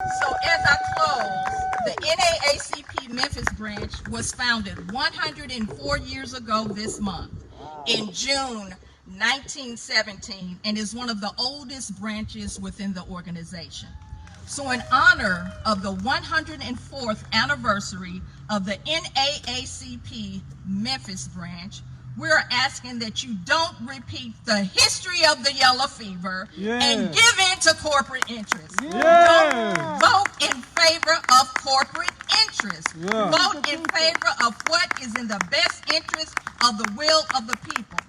So as I close, the NAACP Memphis branch was founded 104 years ago this month, in June 1917, and is one of the oldest branches within the organization. So in honor of the 104th anniversary of the NAACP Memphis branch, we're asking that you don't repeat the history of the yellow fever and give in to corporate interests. Don't vote in favor of corporate interests. Vote in favor of what is in the best interest of the will of the people.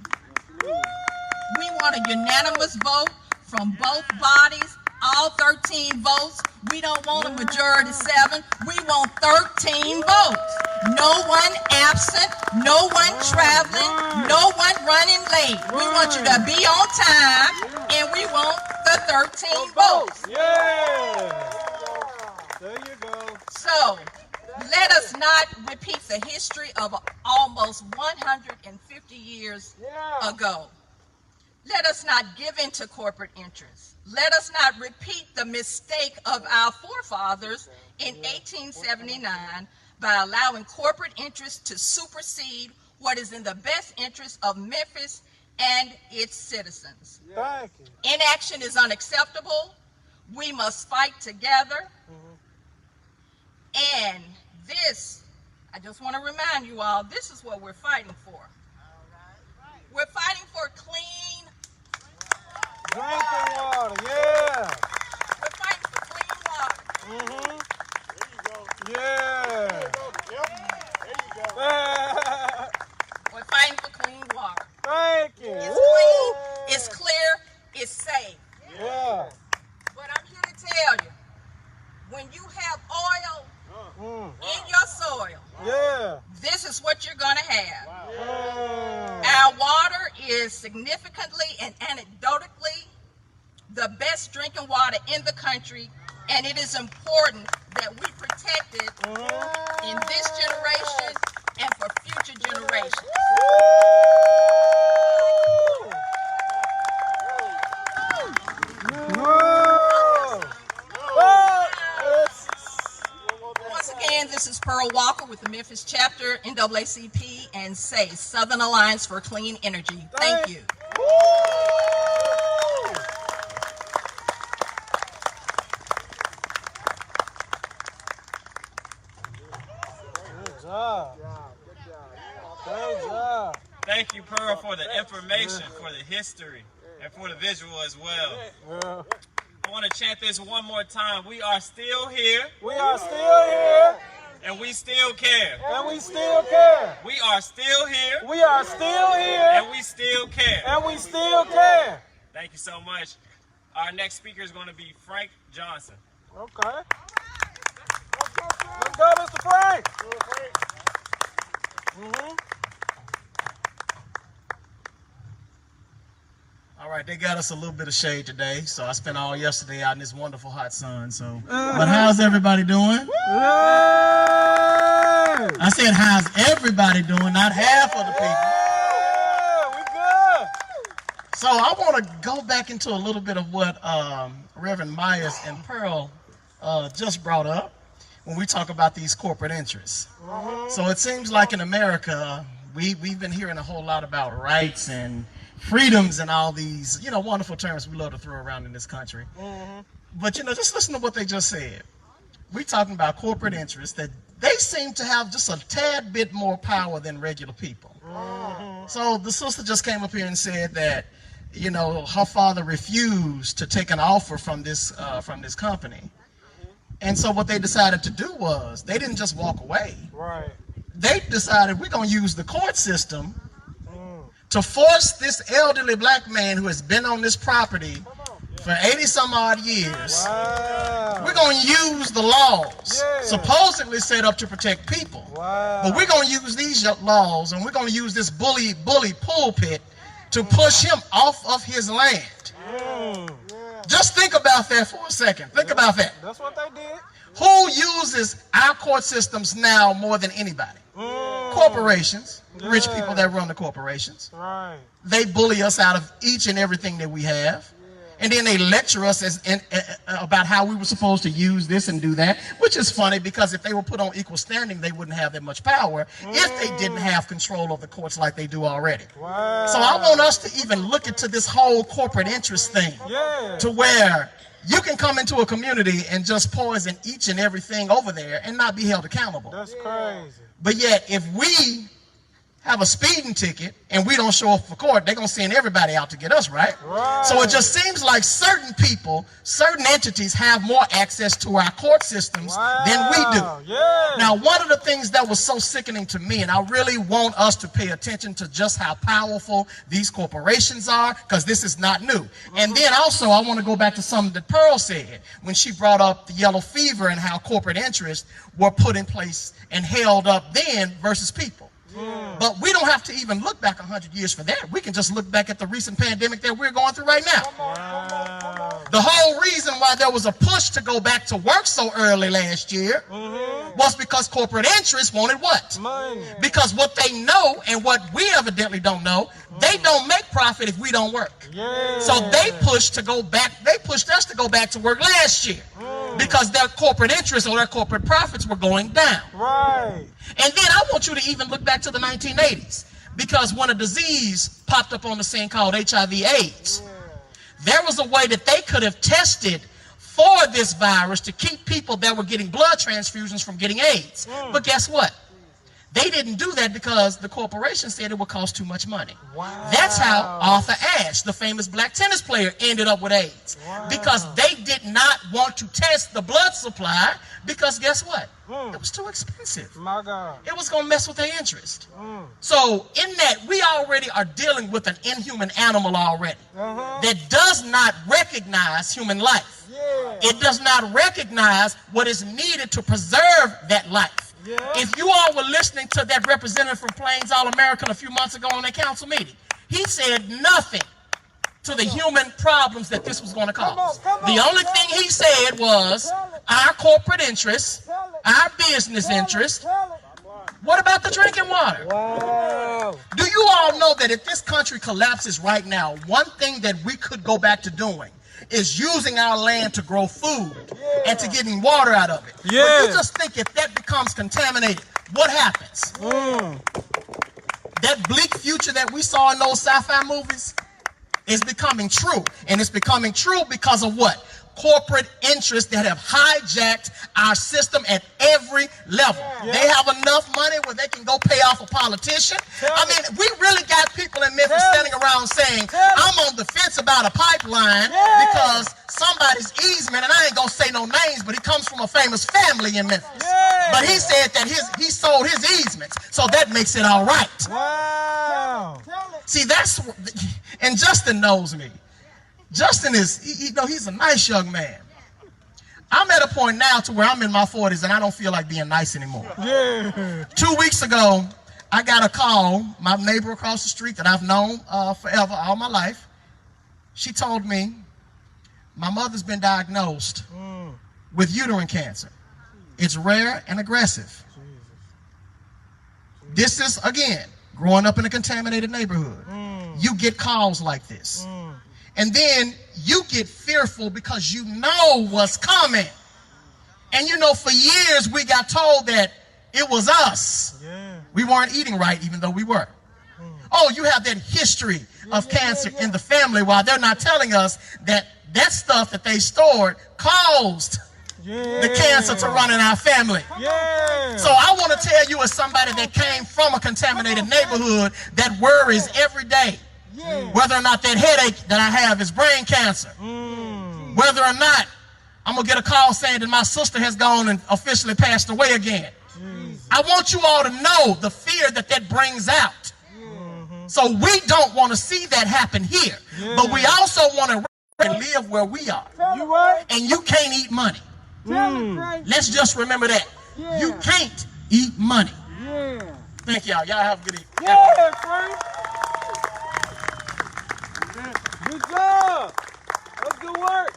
We want a unanimous vote from both bodies, all 13 votes. We don't want a majority 7. We want 13 votes. No one absent, no one traveling, no one running late. We want you to be on time, and we want the 13 votes. There you go. So, let us not repeat the history of almost 150 years ago. Let us not give in to corporate interests. Let us not repeat the mistake of our forefathers in 1879 by allowing corporate interests to supersede what is in the best interest of Memphis and its citizens. Thank you. Inaction is unacceptable. We must fight together. And this, I just want to remind you all, this is what we're fighting for. We're fighting for clean drinking water, We're fighting for clean water. We're fighting for clean water. Thank you. It's clean, it's clear, it's safe. But I'm here to tell you, when you have oil in your soil, this is what you're going to have. Our water is significantly and anecdotally the best drinking water in the country, and it is important that we protect it in this generation and for future generations. Once again, this is Pearl Walker with the Memphis chapter, NAACP, and SACE, Southern Alliance for Clean Energy. Thank you. Good job. Good job. Thank you, Pearl, for the information, for the history, and for the visual as well. I want to chant this one more time. We are still here. We are still here. And we still care. And we still care. We are still here. We are still here. And we still care. And we still care. Thank you so much. Our next speaker is going to be Frank Johnson. Okay. Let's go, Mr. Frank. All right, they got us a little bit of shade today, so I spent all yesterday out in this wonderful hot sun. So, but how's everybody doing? I said, how's everybody doing? Not half of the people. We good. So I want to go back into a little bit of what Reverend Myers and Pearl just brought up when we talk about these corporate interests. So it seems like in America, we've been hearing a whole lot about rights and freedoms and all these, wonderful terms we love to throw around in this country. But, just listen to what they just said. We're talking about corporate interests that they seem to have just a tad bit more power than regular people. So the sister just came up here and said that, her father refused to take an offer from this company. And so what they decided to do was, they didn't just walk away. Right. They decided, we're going to use the court system to force this elderly black man who has been on this property for 80 some odd years. We're going to use the laws supposedly set up to protect people. But we're going to use these laws, and we're going to use this bully pulpit to push him off of his land. Just think about that for a second. Think about that. That's what they did. Who uses our court systems now more than anybody? Corporations, rich people that run the corporations. Right. They bully us out of each and everything that we have. And then they lecture us about how we were supposed to use this and do that, which is funny because if they were put on equal standing, they wouldn't have that much power if they didn't have control of the courts like they do already. Wow. So I want us to even look into this whole corporate interest thing to where you can come into a community and just poison each and everything over there and not be held accountable. That's crazy. But yet, if we have a speeding ticket and we don't show up for court, they're going to send everybody out to get us, right? So it just seems like certain people, certain entities have more access to our court systems than we do. Yeah. Now, one of the things that was so sickening to me, and I really want us to pay attention to just how powerful these corporations are, because this is not new. And then also, I want to go back to something that Pearl said when she brought up the yellow fever and how corporate interests were put in place and held up then versus people. But we don't have to even look back 100 years for that. We can just look back at the recent pandemic that we're going through right now. The whole reason why there was a push to go back to work so early last year was because corporate interests wanted what? Money. Because what they know and what we evidently don't know, they don't make profit if we don't work. Yeah. So they pushed us to go back to work last year because their corporate interests or their corporate profits were going down. Right. And then I want you to even look back to the 1980s, because when a disease popped up on the scene called HIV/AIDS, there was a way that they could have tested for this virus to keep people that were getting blood transfusions from getting AIDS. But guess what? They didn't do that because the corporation said it would cost too much money. That's how Arthur Ashe, the famous black tennis player, ended up with AIDS. Because they did not want to test the blood supply because guess what? It was too expensive. My God. It was going to mess with their interest. So in that, we already are dealing with an inhuman animal already that does not recognize human life. It does not recognize what is needed to preserve that life. If you all were listening to that representative from Plains All-American a few months ago on their council meeting, he said nothing to the human problems that this was going to cause. The only thing he said was our corporate interests, our business interests. What about the drinking water? Do you all know that if this country collapses right now, one thing that we could go back to doing is using our land to grow food and to getting water out of it. But you just think if that becomes contaminated, what happens? That bleak future that we saw in those sci-fi movies is becoming true. And it's becoming true because of what? Corporate interests that have hijacked our system at every level. They have enough money where they can go pay off a politician. I mean, we really got people in Memphis standing around saying, I'm on the fence about a pipeline because somebody's easement, and I ain't gonna say no names, but he comes from a famous family in Memphis. But he said that he sold his easements, so that makes it all right. See, that's, and Justin knows me. Justin is, he's a nice young man. I'm at a point now to where I'm in my 40s and I don't feel like being nice anymore. 2 weeks ago, I got a call, my neighbor across the street that I've known forever, all my life. She told me, my mother's been diagnosed with uterine cancer. It's rare and aggressive. This is, again, growing up in a contaminated neighborhood. You get calls like this. And then you get fearful because you know what's coming. And you know, for years we got told that it was us. We weren't eating right even though we were. Oh, you have that history of cancer in the family while they're not telling us that that stuff that they stored caused the cancer to run in our family. So I want to tell you, as somebody that came from a contaminated neighborhood that worries every day, whether or not that headache that I have is brain cancer. Whether or not I'm going to get a call saying that my sister has gone and officially passed away again. I want you all to know the fear that that brings out. So we don't want to see that happen here. But we also want to live where we are. And you can't eat money. Let's just remember that. You can't eat money. Thank y'all. Y'all have a good evening. Frank. Good job. That's good work.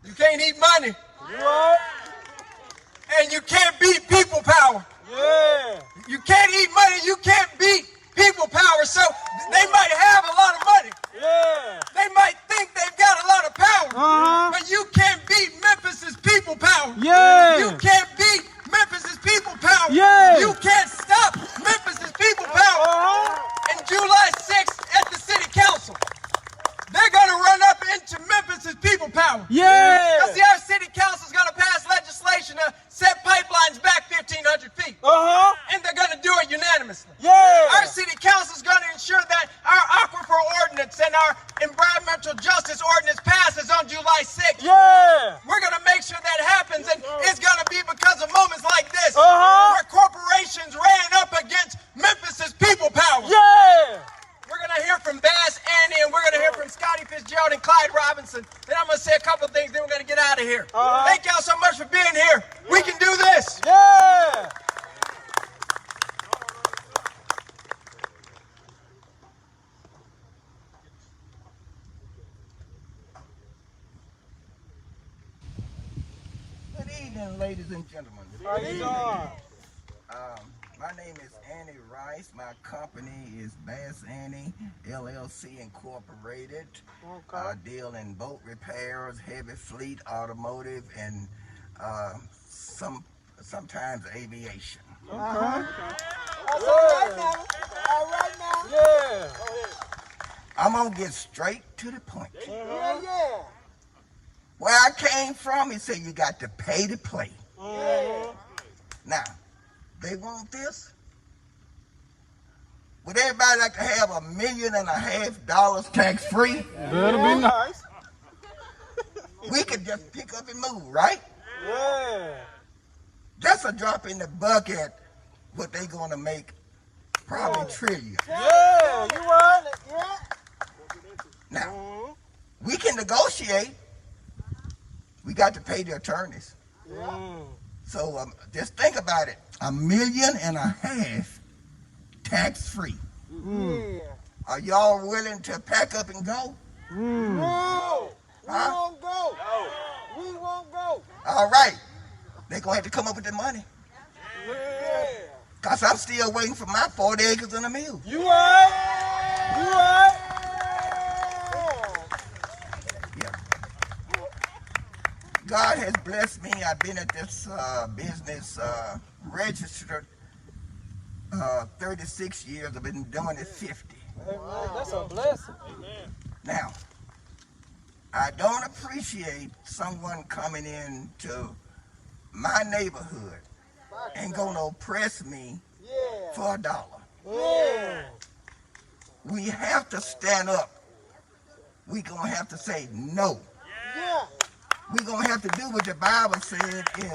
You can't eat money. And you can't beat people power. You can't eat money. You can't beat people power. So they might have a lot of money. Yeah. They might think they've got a lot of power. But you can't beat Memphis's people power. Yeah. You can't beat Memphis's people power. Yeah. You can't stop Memphis's people power. And July 6th at the city council, they're going to run up into Memphis's people power. Yeah. Because see, our city council is going to pass legislation to set pipelines back 1,500 feet. And they're going to do it unanimously. Yeah. Our city council is going to ensure that our aquifer ordinance and our environmental justice ordinance passes on July 6th. Yeah. We're going to make sure that happens, and it's going to be because of moments like this where corporations ran up against Memphis's people power. Yeah. We're going to hear from Bass Annie, and we're going to hear from Scotty Fitzgerald and Clyde Robinson. Then I'm going to say a couple things, then we're going to get out of here. Thank y'all so much for being here. We can do this. Yeah. Good evening, ladies and gentlemen. How you doing? My name is Annie Rice. My company is Bass Annie LLC Incorporated. Deal in boat repairs, heavy fleet, automotive, and sometimes aviation. Okay. All right now. Yeah. I'm gonna get straight to the point. Yeah. Where I came from, he said you got to pay to play. Now, they want this? Would everybody like to have $1.5 million tax-free? That'll be nice. We could just pick up and move, right? Yeah. Just a drop in the bucket, what they gonna make probably trillions. Yeah, you right. Yeah. Now, we can negotiate. We got to pay the attorneys. So just think about it. $1.5 million tax-free. Are y'all willing to pack up and go? No. We Huh? won't go. No. We won't go. All right. They're going to have to come up with the money. Yeah. Because I'm still waiting for my 40 acres and a mule. You right. You right. Yeah. God has blessed me. I've been at this business registered 36 years. I've been doing it 50. Amen. That's a blessing. Now, I don't appreciate someone coming into my neighborhood and gonna oppress me for $1. Yeah. We have to stand up. We gonna have to say no. Yeah. We gonna have to do what the Bible said in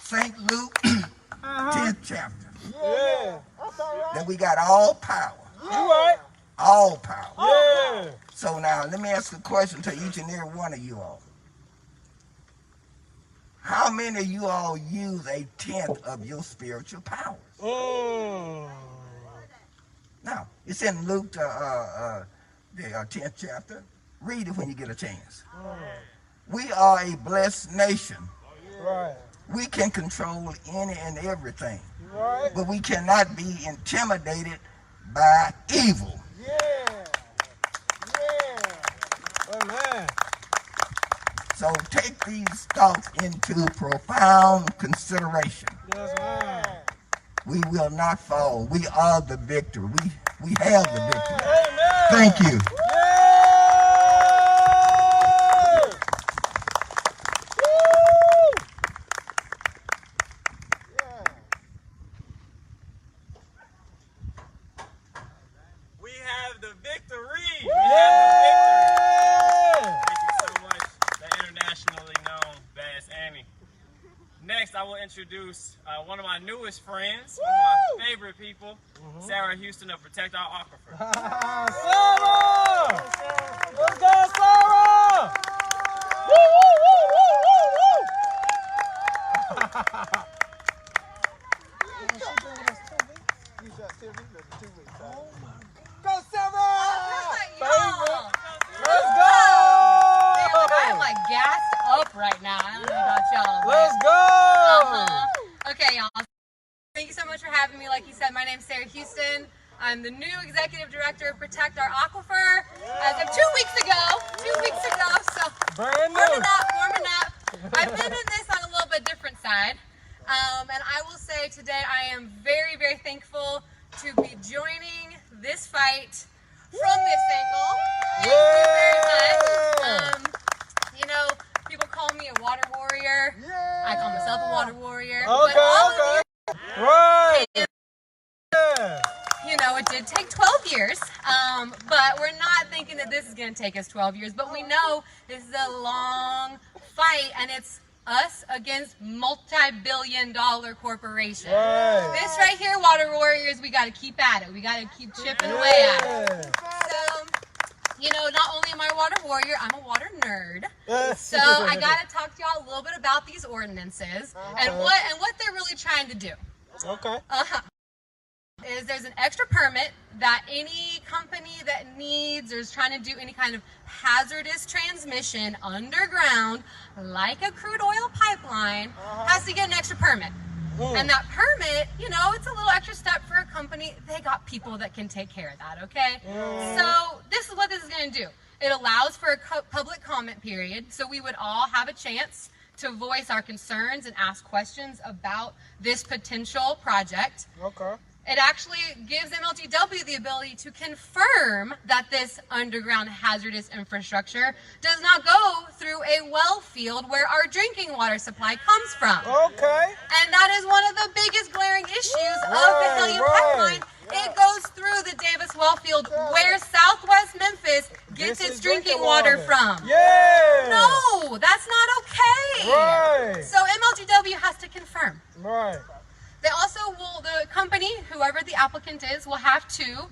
St. Luke 10th chapter. Yeah. That's all right. That we got all power. You right. All power. Yeah. So now let me ask a question to each and every one of you all. How many of you all use 1/10 of your spiritual powers? Now, it's in Luke the 10th chapter. Read it when you get a chance. We are a blessed nation. Right. We can control any and everything. Right. But we cannot be intimidated by evil. Yeah. Yeah. Amen. So take these thoughts into profound consideration. Yes, man. We will not fall. We are the victor. We have the victory. Amen. Thank you. We have the victory. We have the victory. Thank you so much, the internationally known Bass Annie. Next, I will introduce one of my newest friends, one of my favorite people, Sarah Houston of Protect Our Aquifer. Sarah! Let's go, Sarah! Woo, woo, woo, woo, woo, woo! Go, Sarah! Let's go! I'm like gassed up right now. I don't know about y'all. Let's go! Okay, y'all. Thank you so much for having me. Like you said, My name's Sarah Houston. I'm the new Executive Director of Protect Our Aquifer as of 2 weeks ago. So Brand new. warming up. I've been in this on a little bit different side. And I will say today I am very, very thankful to be joining this fight from this angle. Thank you very much. You know, people call me a water warrior. I call myself a water warrior. But all of you, Right. Yeah. you know, it did take 12 years, but we're not thinking that this is going to take us 12 years, but we know this is a long fight, and it's us against multi-billion-dollar corporations. Right. This right here, water warriors, we got to keep at it. We got to keep chipping away at it. So, you know, not only am I a water warrior, I'm a water nerd. So I got to talk to y'all a little bit about these ordinances and what they're really trying to do. Okay. Is there's an extra permit that any company that needs or is trying to do any kind of hazardous transmission underground, like a crude oil pipeline, has to get an extra permit. And that permit, you know, it's a little extra step for a company. They got people that can take care of that, okay? So this is what this is going to do. It allows for a public comment period, so we would all have a chance to voice our concerns and ask questions about this potential project. Okay. It actually gives MLTW the ability to confirm that this underground hazardous infrastructure does not go through a well field where our drinking water supply comes from. Okay. And that is one of the biggest glaring issues of Byhalia pipeline. It goes through the Davis well field where Southwest Memphis gets its drinking water from. Yeah. No, that's not okay. Right. So MLTW has to confirm. Right. They also will, the company, whoever the applicant is, will have to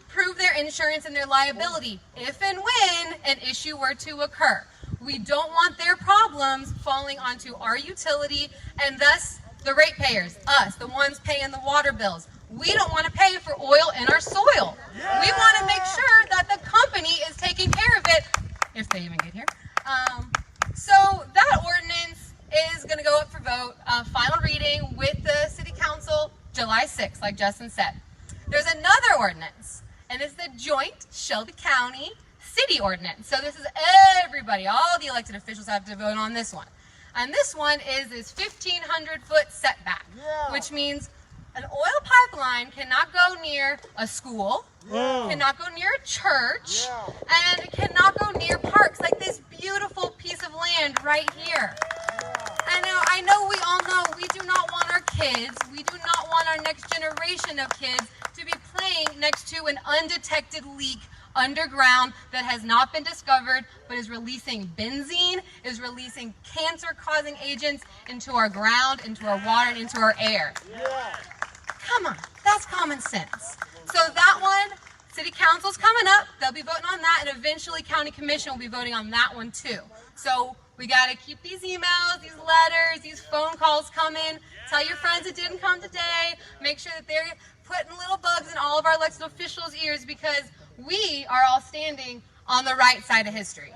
prove their insurance and their liability if and when an issue were to occur. We don't want their problems falling onto our utility and thus the ratepayers, us, the ones paying the water bills. We don't want to pay for oil in our soil. We want to make sure that the company is taking care of it, if they even get here. So that ordinance is going to go up for vote, final reading with the City Council July 6th, like Justin said. There's another ordinance, and it's the joint Shelby County City Ordinance. So this is everybody, all the elected officials have to vote on this one. And this one is this 1,500-foot setback, which means an oil pipeline cannot go near a school, cannot go near a church, and cannot go near parks like this beautiful piece of land right here. And now I know we all know we do not want our kids, we do not want our next generation of kids to be playing next to an undetected leak underground that has not been discovered but is releasing benzene, is releasing cancer-causing agents into our ground, into our water, and into our air. Come on, that's common sense. So that one, City Council's coming up, they'll be voting on that, and eventually County Commission will be voting on that one too. So we got to keep these emails, these letters, these phone calls coming. Tell your friends it didn't come today. Make sure that they're putting little bugs in all of our elected officials' ears because we are all standing on the right side of history.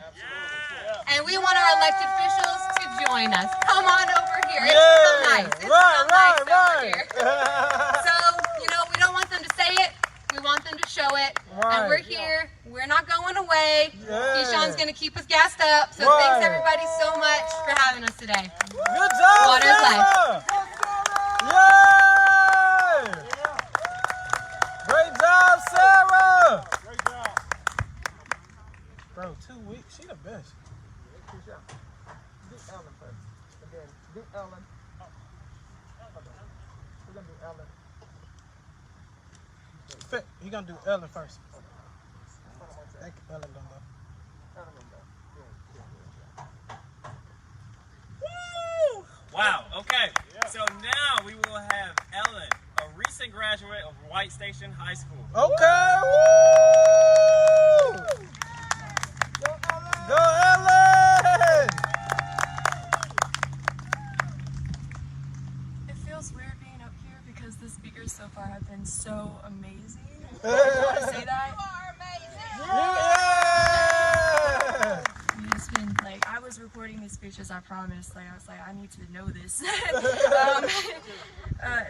And we want our elected officials to join us. Come on over here. It's so nice. It's so nice over here. So, you know, we don't want them to say it. We want them to show it. And we're here. We're not going away. Keyshawn's going to keep us gassed up. So thanks everybody so much for having us today. Good job, Water's life. Yay! Great job, Sarah! Great job. Bro, 2 weeks. She the best. Do Ellen first. And then do Ellen. We're going to do Ellen. He gonna do Ellen first. Ellen gonna go. Woo! Wow, okay. So now we will have Ellen, a recent graduate of White Station High School. Okay. Woo! Go Ellen! It feels weird being up here because the speakers so far have been so amazing. Hey. I want to say that. Yeah! It's been like, I was recording these speeches research as I promised. Like I was like, I need to know this.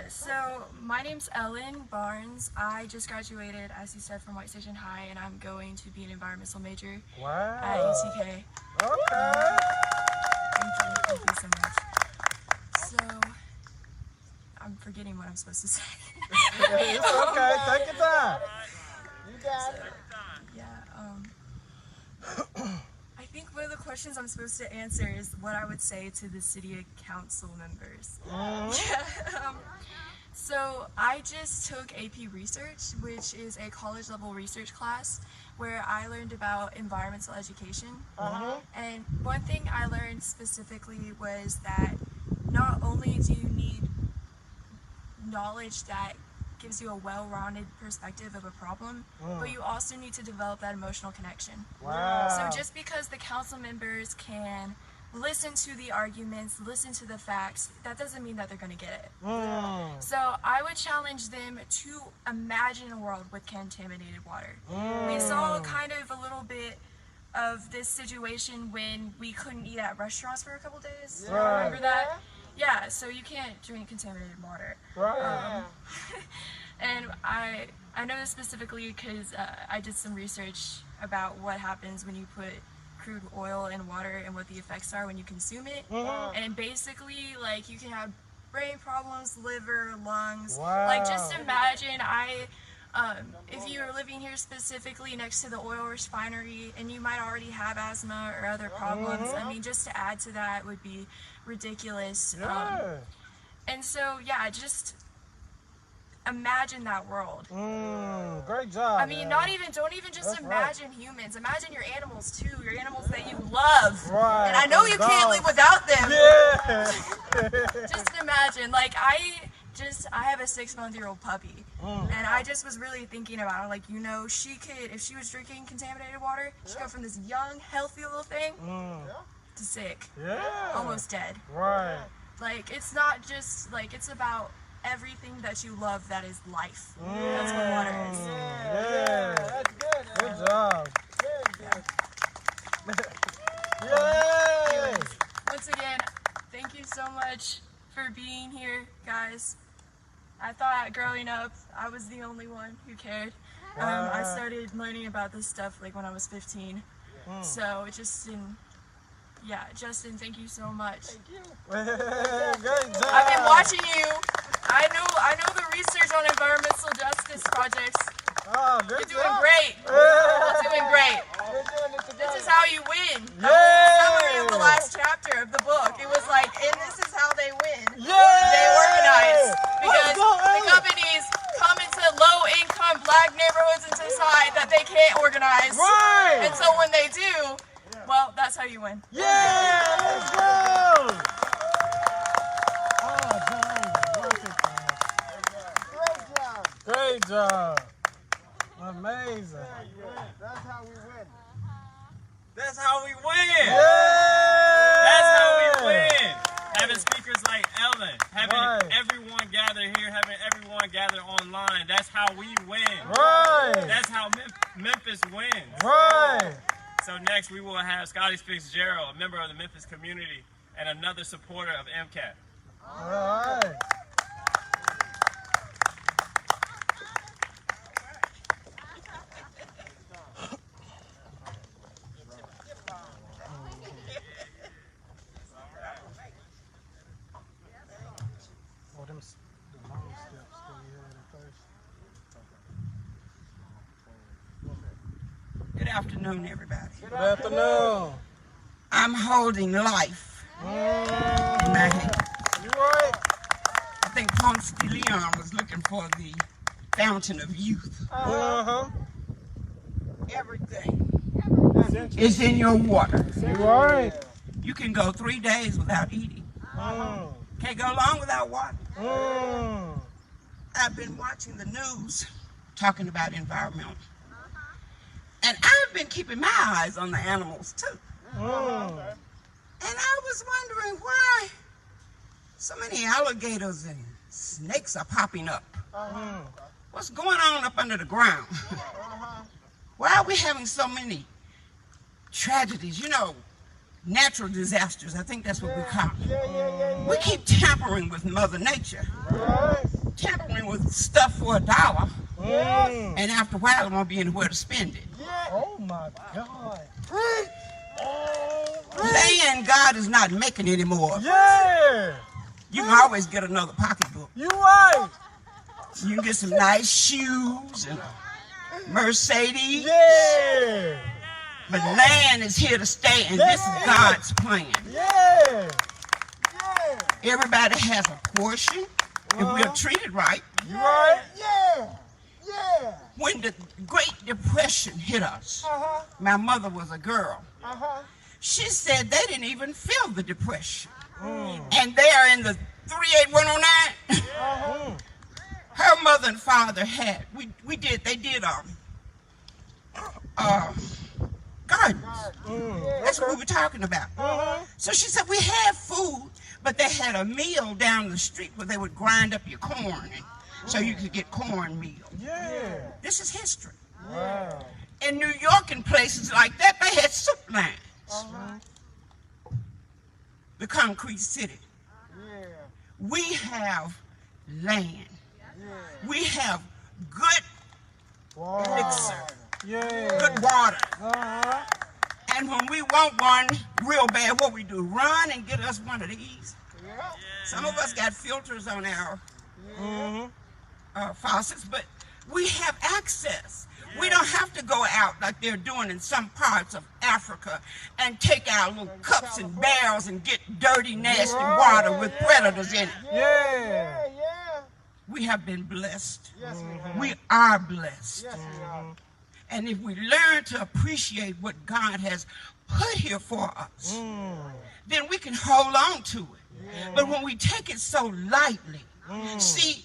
So my name's Ellen Barnes. I just graduated, as you said, from White Station High, and I'm going to be an environmental major at UTK. Okay. Thank you so much. So I'm forgetting what I'm supposed to say. It's okay. Take your time. You got it. Yeah. I think one of the questions I'm supposed to answer is what I would say to the city council members. So I just took AP Research, which is a college level research class where I learned about environmental education. And one thing I learned specifically was that not only do you need knowledge that gives you a well-rounded perspective of a problem, but you also need to develop that emotional connection. So just because the council members can listen to the arguments, listen to the facts, that doesn't mean that they're going to get it. So I would challenge them to imagine a world with contaminated water. We saw kind of a little bit of this situation when we couldn't eat at restaurants for a couple days. Remember that? Yeah, so you can't drink contaminated water. And I know this specifically because I did some research about what happens when you put crude oil in water and what the effects are when you consume it. And basically, like, you can have brain problems, liver, lungs. Like, just imagine if you're living here specifically next to the oil refinery and you might already have asthma or other problems, I mean, just to add to that would be ridiculous. And so, yeah, just imagine that world. Great job. I mean, don't even just imagine humans. Imagine your animals too, your animals that you love. And I know you can't live without them. Just imagine, like, I have a 6-month-old puppy, and I just was really thinking about it, like, you know, she could, if she was drinking contaminated water, she'd go from this young, healthy little thing to sick, almost dead. Like, it's not just, like, it's about everything that you love that is life. That's what water is. That's good. Good job. Once again, thank you so much for being here, guys. I thought growing up I was the only one who cared. I started learning about this stuff like when I was 15. So it just didn't. Yeah, Justin, thank you so much. Thank you. Great job. I've been watching you. I know the research on environmental justice projects. You're doing great. You're doing great. This is how you win. Summary of the last chapter of the book. It was like, and this is how they win. They organize. Because the companies come into low-income black neighborhoods and decide that they can't organize. And so when they do, well, that's how you win. Let's go! Great job. Amazing. That's how we win. That's how we win. Yeah! That's how we win. Having speakers like Ellen, having everyone gather here, having everyone gather online. That's how we win. That's how Memphis wins. So next we will have Scotty Fitzgerald, a member of the Memphis community and another supporter of MCAP. All right. Good afternoon, everybody. Good afternoon. I'm holding life in my hand. You right? I think Ponce de Leon was looking for the fountain of youth. Everything is in your water. You right? You can go 3 days without eating. Can't go long without water. I've been watching the news talking about environmental. And I've been keeping my eyes on the animals too. And I was wondering why so many alligators and snakes are popping up. What's going on up under the ground? Why are we having so many tragedies? You know, natural disasters. I think that's what we call them. We keep tampering with Mother Nature. Tampering with stuff for $1. And after a while, it won't be anywhere to spend it. Oh my God. Playing God is not making anymore. Yeah. You can always get another pocketbook. You right. You can get some nice shoes and a Mercedes. Yeah. But land is here to stay, and this is God's plan. Yeah. Everybody has a portion if we're treated right. You right? Yeah. Yeah. When the Great Depression hit us, my mother was a girl. She said they didn't even feel the Depression. And they are in the 38109. Her mother and father had, they did gardens. That's what we were talking about. So she said we had food, but they had a mill down the street where they would grind up your corn, so you could get cornmeal. Yeah. This is history. Wow. In New York and places like that, they had soup lines. The concrete city. Yeah. We have land. Yeah. We have good elixir, Yeah. good water. And when we want one real bad, what we do? Run and get us one of these. Some of us got filters on our faucets, but we have access. We don't have to go out like they're doing in some parts of Africa and take our little cups and barrels and get dirty, nasty water with predators in it. Yeah. We have been blessed. We are blessed. And if we learn to appreciate what God has put here for us, then we can hold on to it. But when we take it so lightly, see,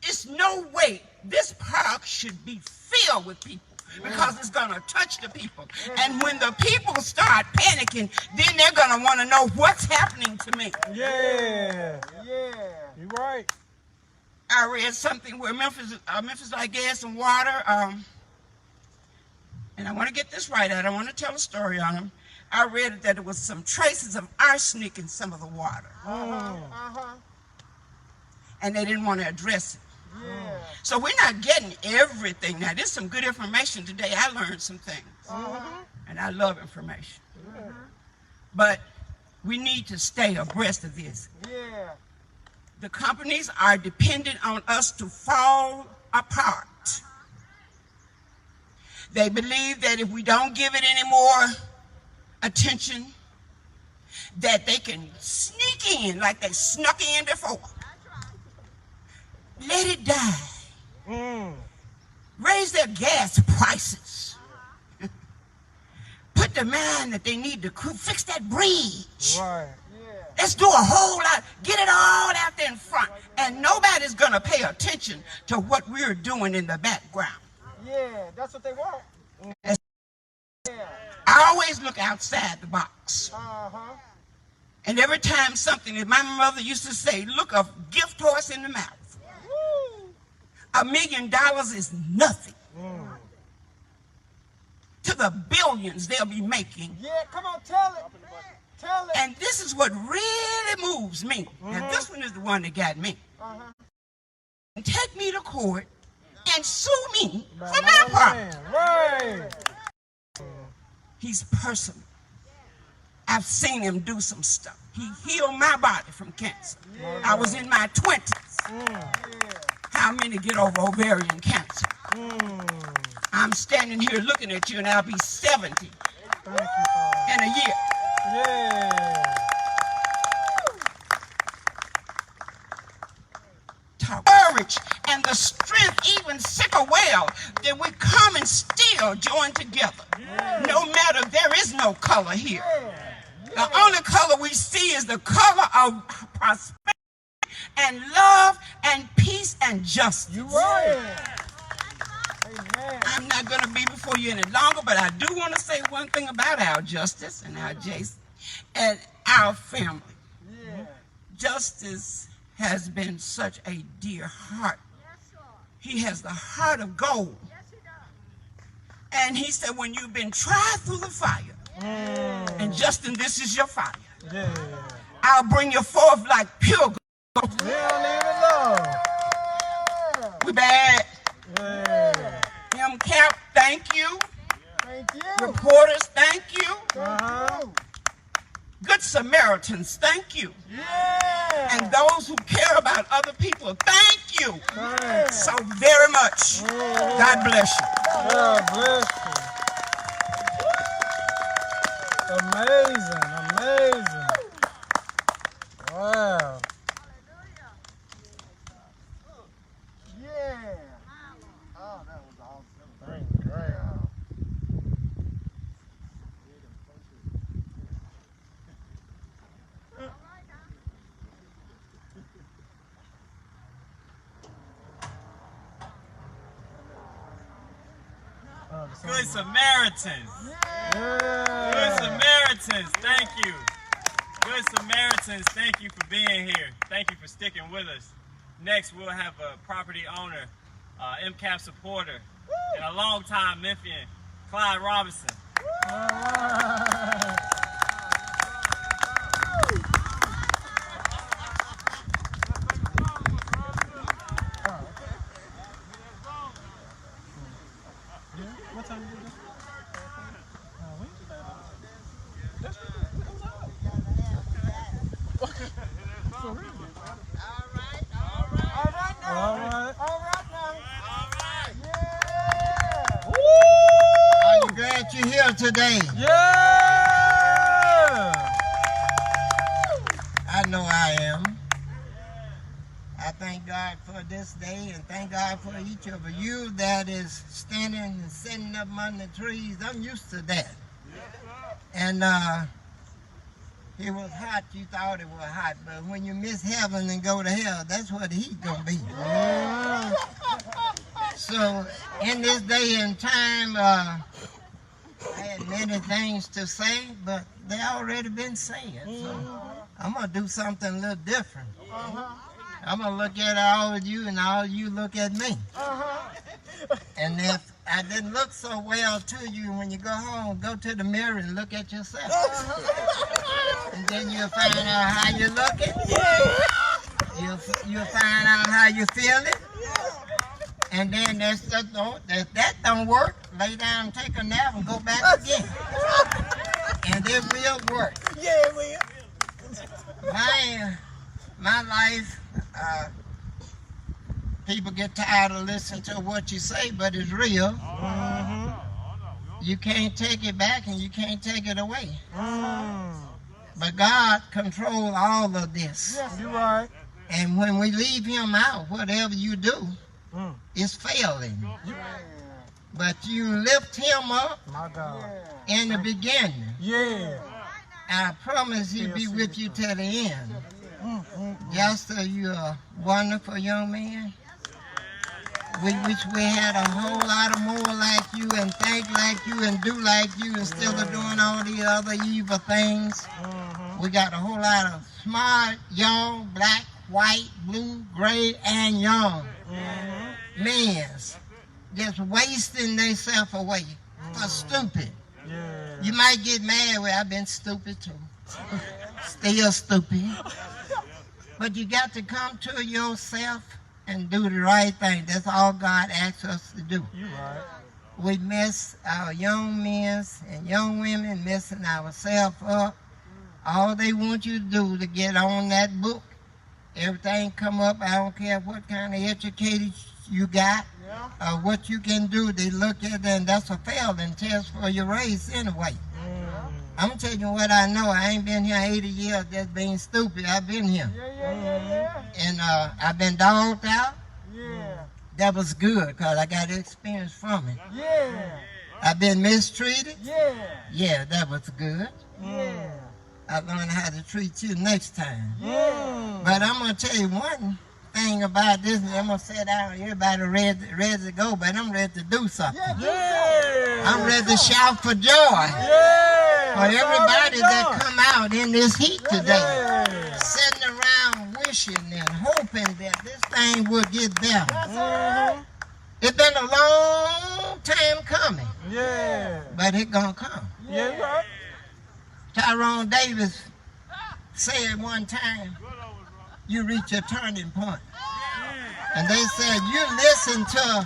it's no way this park should be filled with people, because it's going to touch the people. And when the people start panicking, then they're going to want to know what's happening to me. Yeah. You're right. I read something where Memphis like gas and water, and I want to get this right. I don't want to tell a story on them. I read that there was some traces of arsenic in some of the water. And they didn't want to address it. So we're not getting everything. Now, there's some good information today. I learned some things. And I love information. But we need to stay abreast of this. The companies are dependent on us to fall apart. They believe that if we don't give it any more attention, that they can sneak in like they snuck in before. Let it die. Raise their gas prices. Put the man that they need to fix that bridge. Let's do a whole lot. Get it all out there in front. And nobody's going to pay attention to what we're doing in the background. Yeah, that's what they want. I always look outside the box. And every time something, as my mother used to say, look a gift horse in the mouth. $1 million is nothing to the billions they'll be making. Yeah, come on, tell it. Tell it. And this is what really moves me. Now, this one is the one that got me. Take me to court and sue me for my part. Right. He's personal. I've seen him do some stuff. He healed my body from cancer. I was in my 20s. How many get over ovarian cancer? I'm standing here looking at you, and I'll be 70 in a year. Yeah. Courage and the strength, even sick or well, that we come and still join together. No matter, there is no color here. The only color we see is the color of prosperity and love and peace and justice. You're right. Amen. I'm not going to be before you any longer, but I do want to say one thing about our Justice and our Jason and our family. Justice has been such a dear heart. He has the heart of gold. And he said, when you've been tried through the fire, and Justin, this is your fire. Yeah. I'll bring you forth like pure gold. We don't even know. We bad. Yeah. MCAP, thank you. Thank you. Reporters, thank you. Uh-huh. Good Samaritans, thank you. Yeah. And those who care about other people, thank you Thanks. so very much. God bless you. God bless you. Amazing, amazing. Wow. Yeah. Oh, that was awesome. Thank you. Good Samaritans. Good Samaritans, thank you. Good Samaritans, thank you for being here. Thank you for sticking with us. Next, we'll have a property owner, MCAP supporter, and a longtime Memphian, Clyde Robinson. What time did you do? When did you do that? That's it was out. For real. All right. Are you glad you're here today? Yeah. I know I am. I thank God for this day and thank God for each of you that is standing and sitting up under the trees. I'm used to that. And it was hot, you thought it was hot, but when you miss heaven and go to hell, that's what the heat gonna be. So in this day and time, I had many things to say, but they already been said. So I'm gonna do something a little different. I'm gonna look at all of you and all of you look at me. And if I didn't look so well to you when you go home, go to the mirror and look at yourself. And then you'll find out how you're looking. You'll find out how you feel it. And then if that don't work, lay down and take a nap and go back again. And it will work. Yeah, it will. My life, people get tired of listening to what you say, but it's real. You can't take it back and you can't take it away. But God controls all of this. You're right. And when we leave him out, whatever you do is failing. But you lift him up My God. in the beginning. Yeah. And I promise he'll be with you till the end. Justin, you're a wonderful young man. We wish we had a whole lot of more like you and think like you and do like you instead of doing all the other evil things. We got a whole lot of smart, young, black, white, blue, gray, and young men just wasting themselves away for stupid. Yeah. You might get mad where I've been stupid too. Still stupid. But you got to come to yourself and do the right thing. That's all God asks us to do. You're right. We mess our young men and young women messing ourselves up. All they want you to do to get on that book. Everything come up. I don't care what kind of educated you got or what you can do. They look at it and that's a failing test for your race anyway. I'm going to tell you what I know. I ain't been here 80 years just being stupid. I've been here. And I've been dogged out. That was good because I got experience from it. I've been mistreated. Yeah, that was good. I learned how to treat you next time. But I'm going to tell you one thing about this. I'm going to sit down. Everybody ready to go, but I'm ready to do something. I'm ready to shout for joy. For everybody that come out in this heat today, sitting around wishing and hoping that this thing will get better. It's been a long time coming, but it's gonna come. Tyrone Davis said one time, you reach a turning point. And they said, you listen to